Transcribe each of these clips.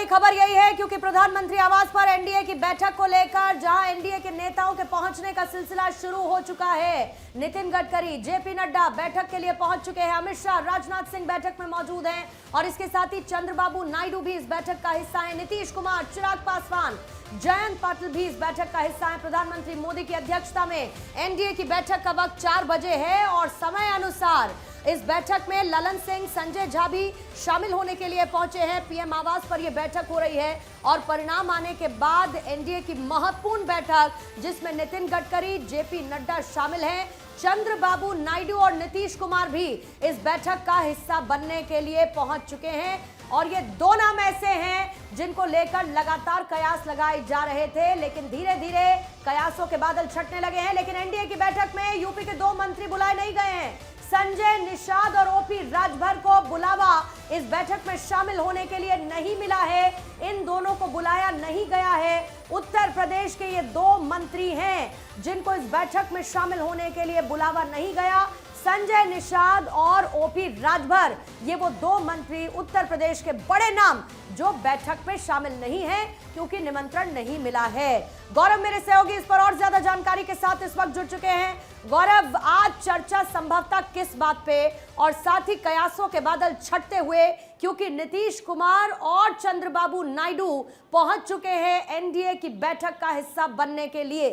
बड़ी खबर यही है क्योंकि प्रधानमंत्री आवास पर एनडीए की बैठक को लेकर जहां एनडीए के नेताओं के पहुंचने का सिलसिला शुरू हो चुका है। नितिन गडकरी, जेपी नड्डा बैठक के लिए पहुंच चुके हैं। अमित शाह, राजनाथ सिंह बैठक में मौजूद हैं और इसके साथ ही चंद्रबाबू नायडू भी इस बैठक का हिस्सा है। नीतीश कुमार, चिराग पासवान, जयंत पाटिल भी इस बैठक का हिस्सा है। प्रधानमंत्री मोदी की अध्यक्षता में एनडीए की बैठक का वक्त 4 बजे है और समय अनुसार इस बैठक में ललन सिंह, संजय झा भी शामिल होने के लिए पहुंचे हैं। पीएम आवास पर यह बैठक हो रही है और परिणाम आने के बाद एनडीए की महत्वपूर्ण बैठक जिसमें नितिन गडकरी, जेपी नड्डा शामिल हैं, चंद्रबाबू नायडू और नीतीश कुमार भी इस बैठक का हिस्सा बनने के लिए पहुंच चुके हैं। और ये दो नाम ऐसे हैं जिनको लेकर लगातार कयास लगाए जा रहे थे, लेकिन धीरे धीरे कयासों के बादल छटने लगे हैं। लेकिन एनडीए की बैठक में यूपी के 2 मंत्री बुलाए नहीं गए हैं। संजय निषाद और ओपी राजभर को बुलावा इस बैठक में शामिल होने के लिए नहीं मिला है। इन दोनों को बुलाया नहीं गया है। उत्तर प्रदेश के ये 2 मंत्री हैं जिनको इस बैठक में शामिल होने के लिए बुलावा नहीं गया। संजय निषाद और ओपी राजभर, ये वो 2 मंत्री उत्तर प्रदेश के बड़े नाम जो बैठक में शामिल नहीं हैं क्योंकि निमंत्रण नहीं मिला है। गौरव मेरे सहयोगी इस पर और ज्यादा जानकारी के साथ इस वक्त जुड़ चुके हैं। गौरव, आज चर्चा संभवतः किस बात पे और साथ ही कयासों के बादल छटते हुए क्योंकि नीतीश कुमार और चंद्रबाबू नायडू पहुंच चुके हैं एनडीए की बैठक का हिस्सा बनने के लिए।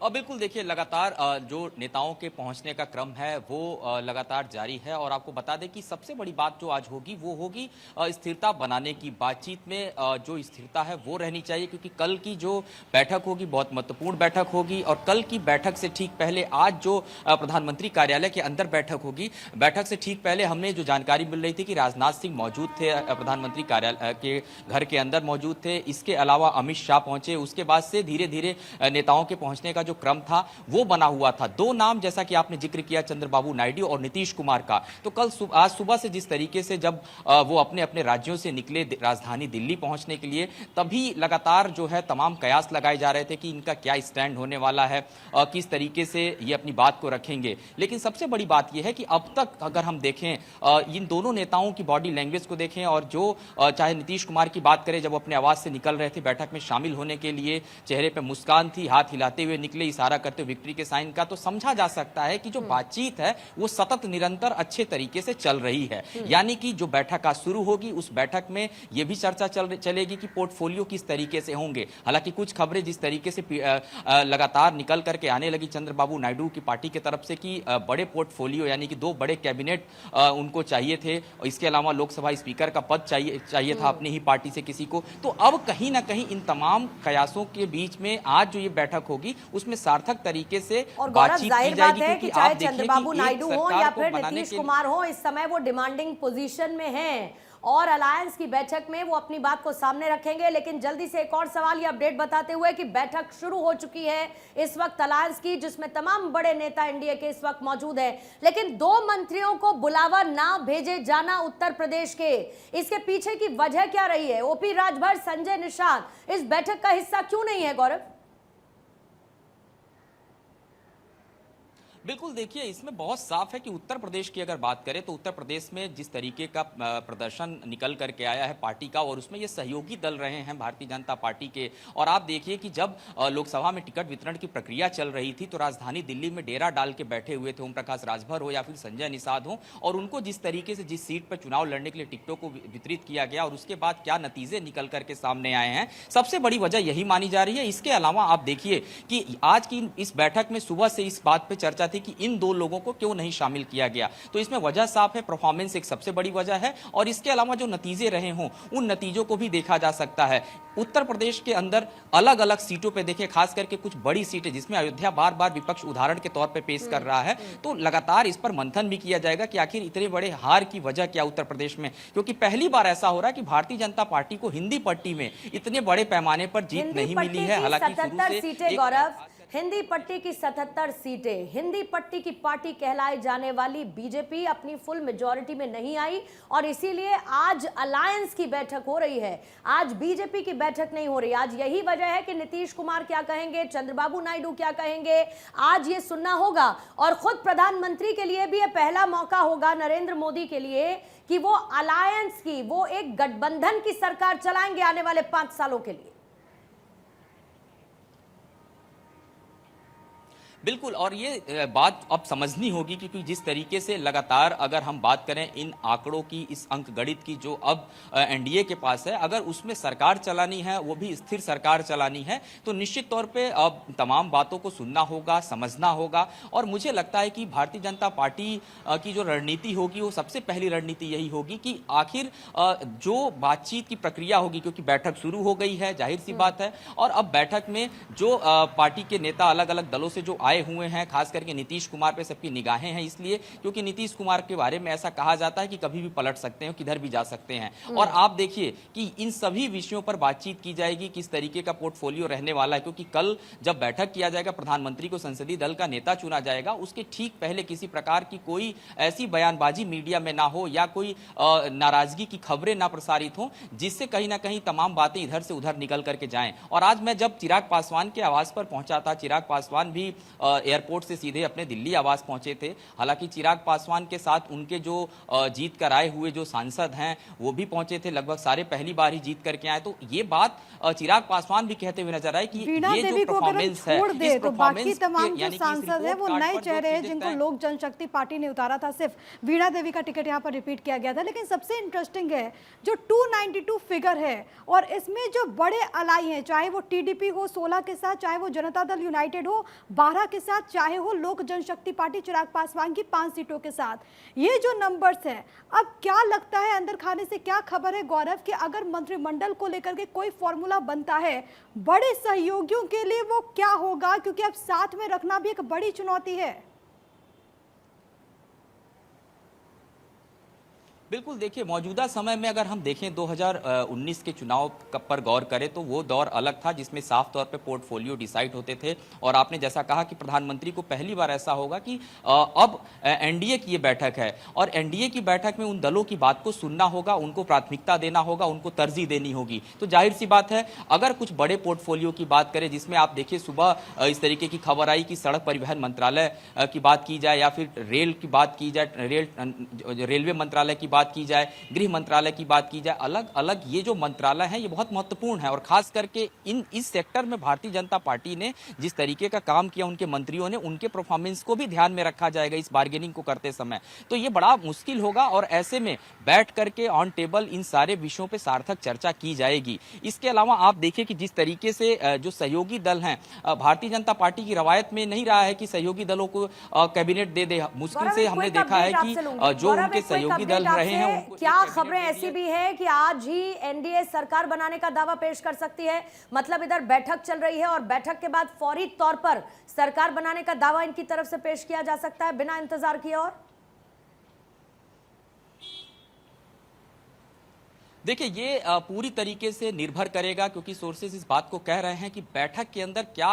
और बिल्कुल देखिए, लगातार जो नेताओं के पहुंचने का क्रम है वो लगातार जारी है। और आपको बता दें कि सबसे बड़ी बात जो आज होगी वो होगी स्थिरता बनाने की। बातचीत में जो स्थिरता है वो रहनी चाहिए क्योंकि कल की जो बैठक होगी बहुत महत्वपूर्ण बैठक होगी। और कल की बैठक से ठीक पहले आज जो प्रधानमंत्री कार्यालय के अंदर बैठक होगी, बैठक से ठीक पहले हमें जो जानकारी मिल रही थी कि राजनाथ सिंह मौजूद थे, प्रधानमंत्री कार्यालय के घर के अंदर मौजूद थे। इसके अलावा अमित शाह पहुंचे। उसके बाद से धीरे धीरे नेताओं के पहुंचने का जो क्रम था वो बना हुआ था। 2 नाम जैसा कि आपने जिक्र किया, चंद्रबाबू नायडू और नीतीश कुमार का, तो कल आज सुबह से जिस तरीके से जब वो अपने अपने राज्यों से निकले राजधानी दिल्ली पहुंचने के लिए, तभी लगातार जो है तमाम कयास लगाए जा रहे थे कि इनका क्या स्टैंड होने वाला है, किस तरीके से ये अपनी बात को रखेंगे। लेकिन सबसे बड़ी बात यह है कि अब तक अगर हम देखें, इन दोनों नेताओं की बॉडी लैंग्वेज को देखें और जो चाहे नीतीश कुमार की बात करें, जब अपने आवास से निकल रहे थे बैठक में शामिल होने के लिए, चेहरे पर मुस्कान थी, हाथ हिलाते हुए निकले इशारा करते विक्ट्री के साइन का, तो समझा जा सकता है कि जो बातचीत है वो सतत निरंतर अच्छे तरीके से चल रही है। यानी कि जो बैठक आज शुरू होगी उस बैठक में यह भी चर्चा चलेगी कि पोर्टफोलियो किस तरीके से होंगे। हालांकि कुछ खबरें जिस तरीके से लगातार निकल करके आने लगी चंद्रबाबू नायडू की पार्टी की तरफ से कि बड़े पोर्टफोलियो यानी कि 2 बड़े कैबिनेट उनको चाहिए थे, इसके अलावा लोकसभा स्पीकर का पद चाहिए था अपनी ही पार्टी से किसी को। तो अब कहीं ना कहीं इन तमाम कयासों के बीच में आज जो ये बैठक होगी उसमें सार्थक तरीके से और बातचीत की जाएगी क्योंकि चाहे चंद्रबाबू नायडू हो या फिर नीतीश कुमार हो, इस समय वो डिमांडिंग पोजीशन में हैं और अलायंस की बैठक में वो अपनी बात को सामने रखेंगे। लेकिन जल्दी से एक और सवाल, ये अपडेट बताते हुए कि बैठक शुरू हो चुकी है इस वक्त अलायंस की, जिसमें तमाम बड़े नेता एनडीए के इस वक्त मौजूद हैं, लेकिन 2 मंत्रियों को बुलावा ना भेजे जाना उत्तर प्रदेश के, इसके पीछे की वजह क्या रही है? ओपी राजभर, संजय निषाद इस बैठक का हिस्सा क्यों नहीं है गौरव? बिल्कुल देखिए, इसमें बहुत साफ है कि उत्तर प्रदेश की अगर बात करें तो उत्तर प्रदेश में जिस तरीके का प्रदर्शन निकल करके आया है पार्टी का, और उसमें ये सहयोगी दल रहे हैं भारतीय जनता पार्टी के। और आप देखिए कि जब लोकसभा में टिकट वितरण की प्रक्रिया चल रही थी तो राजधानी दिल्ली में डेरा डाल के बैठे हुए थे ओम प्रकाश राजभर हो या फिर संजय निषाद हो, और उनको जिस तरीके से जिस सीट पर चुनाव लड़ने के लिए टिकटों को वितरित किया गया और उसके बाद क्या नतीजे निकल करके सामने आए हैं, सबसे बड़ी वजह यही मानी जा रही है। इसके अलावा आप देखिए कि आज की इस बैठक में सुबह से इस बात पर चर्चा थी कि इन 2 लोगों को क्यों नहीं शामिल किया गया, तो इसमें वजह साफ है, परफॉर्मेंस एक सबसे बड़ी वजह है। और इसके अलावा जो नतीजे रहे हों उन नतीजों को भी देखा जा सकता है। उत्तर प्रदेश के अंदर अलग अलग सीटों पे देखिए, खास करके कुछ बड़ी सीटें जिसमें अयोध्या बार बार विपक्ष उदाहरण के तौर पे पेश कर रहा है, तो लगातार इस पर मंथन भी किया जाएगा कि आखिर इतने बड़े हार की वजह क्या उत्तर प्रदेश में, क्योंकि पहली बार ऐसा हो रहा है कि भारतीय जनता पार्टी को हिंदी पट्टी में इतने बड़े पैमाने पर जीत नहीं मिली है। हालांकि 77 सीटें गौरव, हिंदी पट्टी की 77 सीटें। हिंदी पट्टी की पार्टी कहलाए जाने वाली बीजेपी अपनी फुल मेजॉरिटी में नहीं आई और इसीलिए आज अलायंस की बैठक हो रही है। आज बीजेपी की बैठक नहीं हो रही। आज यही वजह है कि नीतीश कुमार क्या कहेंगे, चंद्रबाबू नायडू क्या कहेंगे, आज ये सुनना होगा। और खुद प्रधानमंत्री के लिए भी यह पहला मौका होगा, नरेंद्र मोदी के लिए, कि वो अलायंस की, वो एक गठबंधन की सरकार चलाएंगे आने वाले 5 सालों के लिए। बिल्कुल, और ये बात अब समझनी होगी क्योंकि जिस तरीके से लगातार अगर हम बात करें इन आंकड़ों की, इस अंक गणित की जो अब एनडीए के पास है, अगर उसमें सरकार चलानी है, वो भी स्थिर सरकार चलानी है, तो निश्चित तौर पे अब तमाम बातों को सुनना होगा, समझना होगा। और मुझे लगता है कि भारतीय जनता पार्टी की जो रणनीति होगी, वो सबसे पहली रणनीति यही होगी कि आखिर जो बातचीत की प्रक्रिया होगी, क्योंकि बैठक शुरू हो गई है, जाहिर सी बात है, और अब बैठक में जो पार्टी के नेता अलग अलग दलों से जो आए हुए हैं, खास करके नीतीश कुमार पे सबकी निगाहें हैं, इसलिए क्योंकि नीतीश कुमार के बारे में ऐसा कहा जाता है कि कभी भी पलट सकते हैं, किधर भी जा सकते हैं। और आप देखिए कि इन सभी विषयों पर बातचीत की जाएगी, किस तरीके का पोर्टफोलियो रहने वाला है, क्योंकि कल जब बैठक किया जाएगा, प्रधानमंत्री को संसदीय दल का नेता चुना जाएगा, उसके ठीक पहले किसी प्रकार की कोई ऐसी बयानबाजी मीडिया में ना हो या कोई नाराजगी की खबरें ना प्रसारित हो, जिससे कहीं ना कहीं तमाम बातें इधर से उधर निकल करके जाएं। और आज मैं जब चिराग पासवान के आवास पर पहुंचा था, चिराग पासवान भी एयरपोर्ट से सीधे अपने दिल्ली आवास पहुंचे थे। हालांकि चिराग पासवान के साथ उनके जो जीत कर आए हुए जो सांसद हैं वो भी पहुंचे थे, लगभग सारे पहली बार ही जीत करके आए। तो ये बात चिराग पासवान भी कहते हुए नजर आए कि ये जो परफॉर्मेंस है, इस तो बाकी तमाम जो सांसद हैं वो नए चेहरे हैं जिनको लोक जनशक्ति पार्टी ने उतारा था। सिर्फ वीणा देवी का टिकट यहाँ पर रिपीट किया गया था। लेकिन सबसे इंटरेस्टिंग है जो 292 फिगर है और इसमें जो बड़े अलाई हैं, चाहे वो टीडीपी हो 16 के साथ, चाहे वो जनता दल यूनाइटेड हो 12 के साथ, चाहे हो लोक जनशक्ति पार्टी चिराग पासवान की 5 सीटों के साथ, ये जो नंबर्स हैं, अब क्या लगता है अंदर खाने से क्या खबर है गौरव कि अगर मंत्रिमंडल को लेकर के कोई फॉर्मूला बनता है बड़े सहयोगियों के लिए, वो क्या होगा? क्योंकि अब साथ में रखना भी एक बड़ी चुनौती है। बिल्कुल, देखिए मौजूदा समय में अगर हम देखें 2019 के चुनाव पर गौर करें तो वो दौर अलग था जिसमें साफ तौर पे पोर्टफोलियो डिसाइड होते थे। और आपने जैसा कहा कि प्रधानमंत्री को पहली बार ऐसा होगा कि अब एनडीए की ये बैठक है और एनडीए की बैठक में उन दलों की बात को सुनना होगा, उनको प्राथमिकता देना होगा, उनको तरजीह देनी होगी। तो जाहिर सी बात है अगर कुछ बड़े पोर्टफोलियो की बात करें जिसमें आप देखिए सुबह इस तरीके की खबर आई कि सड़क परिवहन मंत्रालय की बात की जाए या फिर रेल की बात की जाए, रेलवे मंत्रालय की बात की जाए, गृह मंत्रालय की बात की जाए, अलग अलग ये जो मंत्रालय है ये बहुत महत्वपूर्ण है। और खास करके इस सेक्टर में भारतीय जनता पार्टी ने जिस तरीके का काम किया, उनके मंत्रियों ने, उनके परफॉर्मेंस को भी ध्यान में रखा जाएगा इस बार्गेनिंग को करते समय। तो ये बड़ा मुश्किल होगा और ऐसे में बैठ करके ऑन टेबल इन सारे विषयों पर सार्थक चर्चा की जाएगी। इसके अलावा आप देखिए कि जिस तरीके से जो सहयोगी दल हैं, भारतीय जनता पार्टी की रवायत में नहीं रहा है कि सहयोगी दलों को कैबिनेट दे दे। मुश्किल से हमने देखा है कि जो उनके सहयोगी दल रहे हैं, क्या खबरें ऐसी भी है कि आज ही एनडीए सरकार बनाने का दावा पेश कर सकती है? मतलब इधर बैठक चल रही है और बैठक के बाद फौरी तौर पर सरकार बनाने का दावा इनकी तरफ से पेश किया जा सकता है बिना इंतजार किए। और देखिए ये पूरी तरीके से निर्भर करेगा क्योंकि सोर्सेज इस बात को कह रहे हैं कि बैठक के अंदर क्या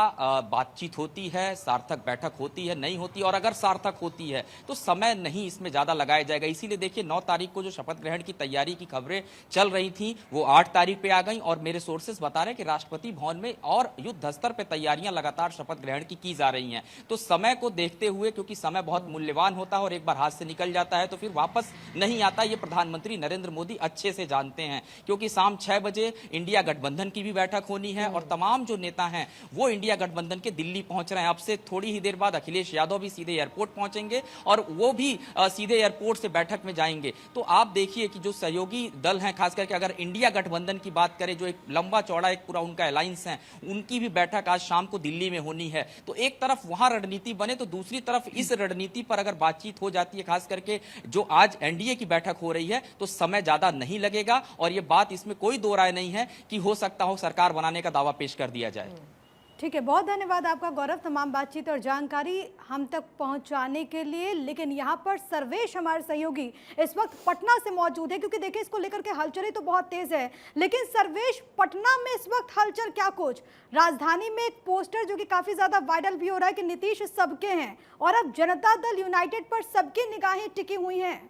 बातचीत होती है, सार्थक बैठक होती है, नहीं होती, और अगर सार्थक होती है तो समय नहीं इसमें ज़्यादा लगाया जाएगा। इसीलिए देखिए 9 तारीख को जो शपथ ग्रहण की तैयारी की खबरें चल रही थी वो 8 तारीख पे आ गई और मेरे सोर्सेज बता रहे हैं कि राष्ट्रपति भवन में और युद्ध स्तर पर तैयारियां लगातार शपथ ग्रहण की जा रही हैं। तो समय को देखते हुए, क्योंकि समय बहुत मूल्यवान होता है और एक बार हाथ से निकल जाता है तो फिर वापस नहीं आता, ये प्रधानमंत्री नरेंद्र मोदी अच्छे से जानते हैं। क्योंकि शाम 6 बजे इंडिया गठबंधन की भी बैठक होनी है और तमाम जो नेता हैं वो इंडिया गठबंधन के दिल्ली पहुंच रहे हैं। अब से थोड़ी ही देर बाद अखिलेश यादव भी सीधे एयरपोर्ट पहुंचेंगे और वो भी सीधे एयरपोर्ट से बैठक में जाएंगे। तो आप देखिए कि जो सहयोगी दल हैं, खास करके अगर इंडिया गठबंधन की बात करें, जो एक लंबा चौड़ा एक पूरा उनका अलायंस है, उनकी भी बैठक आज शाम को दिल्ली में होनी है। तो एक तरफ वहां रणनीति बने तो दूसरी तरफ इस रणनीति पर अगर बातचीत हो जाती है, खास करके जो आज एनडीए की बैठक हो रही है, तो समय ज्यादा नहीं लगेगा और ये बात, इसमें कोई दो राय नहीं है कि हो सकता हो सरकार बनाने का दावा पेश कर दिया जाए। ठीक है, बहुत धन्यवाद आपका गौरव, तमाम बातचीत और जानकारी हम तक पहुंचाने के लिए। लेकिन यहाँ पर सर्वेश हमारे सहयोगी इस वक्त पटना से मौजूद है, क्योंकि देखिए इसको लेकर के हलचल तो बहुत तेज है। लेकिन सर्वेश, पटना में इस वक्त हलचल क्या कुछ? राजधानी में एक पोस्टर जो कि काफी ज्यादा वायरल भी हो रहा है कि नीतीश सबके हैं, और अब जनता दल यूनाइटेड पर सबकी निगाहें टिकी हुई हैं।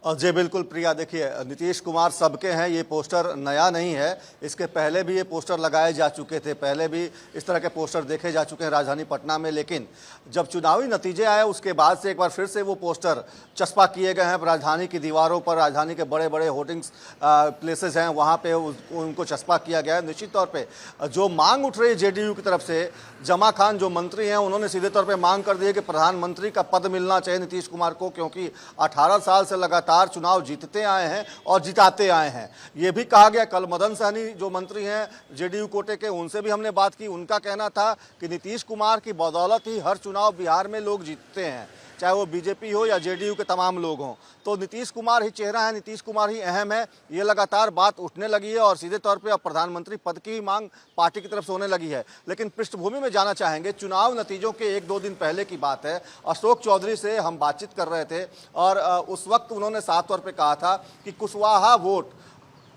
जी बिल्कुल प्रिया, देखिए नीतीश कुमार सबके हैं, ये पोस्टर नया नहीं है। इसके पहले भी ये पोस्टर लगाए जा चुके थे, पहले भी इस तरह के पोस्टर देखे जा चुके हैं राजधानी पटना में। लेकिन जब चुनावी नतीजे आए उसके बाद से एक बार फिर से वो पोस्टर चस्पा किए गए हैं राजधानी की दीवारों पर। राजधानी के बड़े बड़े होर्डिंग्स प्लेसेस हैं, वहाँ पे उनको चस्पा किया गया है। निश्चित तौर पर जो मांग उठ रही है जेडीयू की तरफ से, जमा खान जो मंत्री हैं उन्होंने सीधे तौर पर मांग कर दी है कि प्रधानमंत्री का पद मिलना चाहिए नीतीश कुमार को, क्योंकि 18 साल से लगातार चुनाव जीतते आए हैं और जिताते आए हैं। ये भी कहा गया, कल मदन सहनी जो मंत्री हैं जेडीयू कोटे के, उनसे भी हमने बात की। उनका कहना था कि नीतीश कुमार की बदौलत ही हर चुनाव बिहार में लोग जीतते हैं, चाहे वो बीजेपी हो या जेडीयू के तमाम लोग हों। तो नीतीश कुमार ही चेहरा है, नीतीश कुमार ही अहम है, ये लगातार बात उठने लगी है और सीधे तौर पे अब प्रधानमंत्री पद की मांग पार्टी की तरफ से होने लगी है। लेकिन पृष्ठभूमि में जाना चाहेंगे, चुनाव नतीजों के 1-2 दिन पहले की बात है। अशोक चौधरी से हम बातचीत कर रहे थे और उस वक्त उन्होंने साफ तौर पर कहा था कि कुशवाहा वोट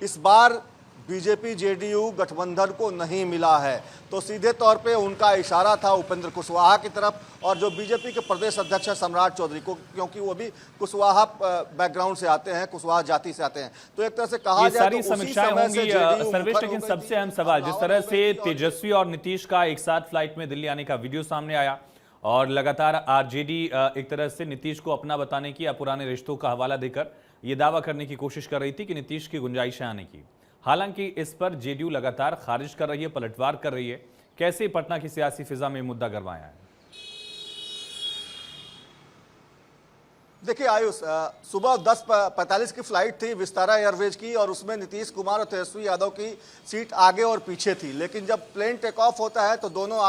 इस बार बीजेपी जेडीयू गठबंधन को नहीं मिला है। तो सीधे तौर पे उनका इशारा था उपेंद्र कुशवाहा की तरफ और जो बीजेपी के प्रदेश अध्यक्ष है सम्राट चौधरी को, क्योंकि वो भी कुशवाहा बैकग्राउंड से आते हैं, कुशवाहा जाति से आते हैं। तो एक तरह से कहा जाए सारी समीक्षाएं होंगी सर्वेश, लेकिन सबसे अहम सवाल, जिस तरह से तेजस्वी और नीतीश का एक साथ फ्लाइट में दिल्ली आने का वीडियो सामने आया और लगातार आरजेडी एक तरह से नीतीश को अपना बताने की या पुराने रिश्तों का हवाला देकर ये दावा करने की कोशिश कर रही थी कि नीतीश की गुंजाइश है आने की। हालांकि इस पर जेडीयू लगातार खारिज कर रही है, पलटवार कर रही है। कैसे पटना की सियासी फिजा में मुद्दा गरमाया है? देखिए आयुष, सुबह 10:45 की फ्लाइट थी विस्तारा एयरवेज की और उसमें नीतीश कुमार और तेजस्वी यादव की सीट आगे और पीछे थी। लेकिन जब प्लेन टेक ऑफ होता है तो दोनों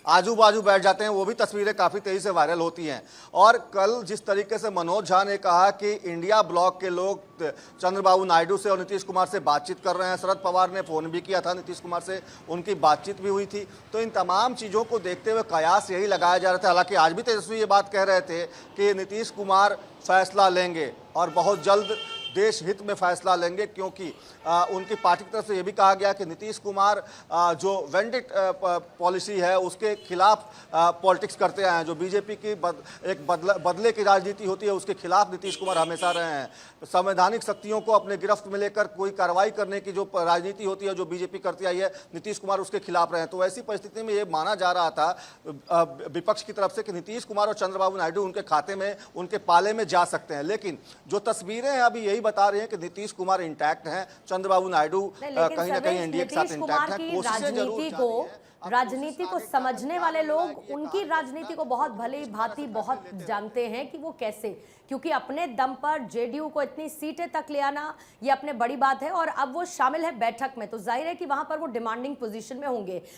आजू बाजू बैठ जाते हैं। वो भी तस्वीरें काफ़ी तेज़ी से वायरल होती हैं। और कल जिस तरीके से मनोज झा ने कहा कि इंडिया ब्लॉक के लोग चंद्रबाबू नायडू से और नीतीश कुमार से बातचीत कर रहे हैं, शरद पवार ने फ़ोन भी किया था नीतीश कुमार से, उनकी बातचीत भी हुई थी। तो इन तमाम चीज़ों को देखते हुए कयास यही लगाया जा रहा था। हालांकि आज भी तेजस्वी ये बात कह रहे थे कि नीतीश कुमार फैसला लेंगे और बहुत जल्द देश हित में फैसला लेंगे, क्योंकि उनकी पार्टी की तरफ से ये भी कहा गया कि नीतीश कुमार जो वेंडिट पॉलिसी है उसके खिलाफ पॉलिटिक्स करते आए हैं। जो बीजेपी की एक बदले की राजनीति होती है उसके खिलाफ नीतीश कुमार हमेशा रहे हैं। संवैधानिक शक्तियों को अपने गिरफ्त में लेकर कोई कार्रवाई करने की जो राजनीति होती है जो बीजेपी करती आई है, नीतीश कुमार उसके खिलाफ रहे हैं। तो ऐसी परिस्थिति में ये माना जा रहा था विपक्ष की तरफ से कि नीतीश कुमार और चंद्रबाबू नायडू उनके खाते में, उनके पाले में जा सकते हैं। लेकिन जो तस्वीरें हैं अभी यही बता रही हैं कि नीतीश कुमार इंटैक्ट हैं, चंद्रबाबू नायडू कहीं ना कहीं एनडीए के साथ इंटैक्ट है। राजनीति को समझने वाले लोग उनकी राजनीति को बहुत भली भांति बहुत जानते हैं कि वो कैसे, क्योंकि अपने दम पर जेडीयू को इतनी सीटें तक ले आना ये अपने बड़ी बात है और अब वो शामिल है बैठक में, तो जाहिर है कि वहां पर वो डिमांडिंग पोजीशन में होंगे।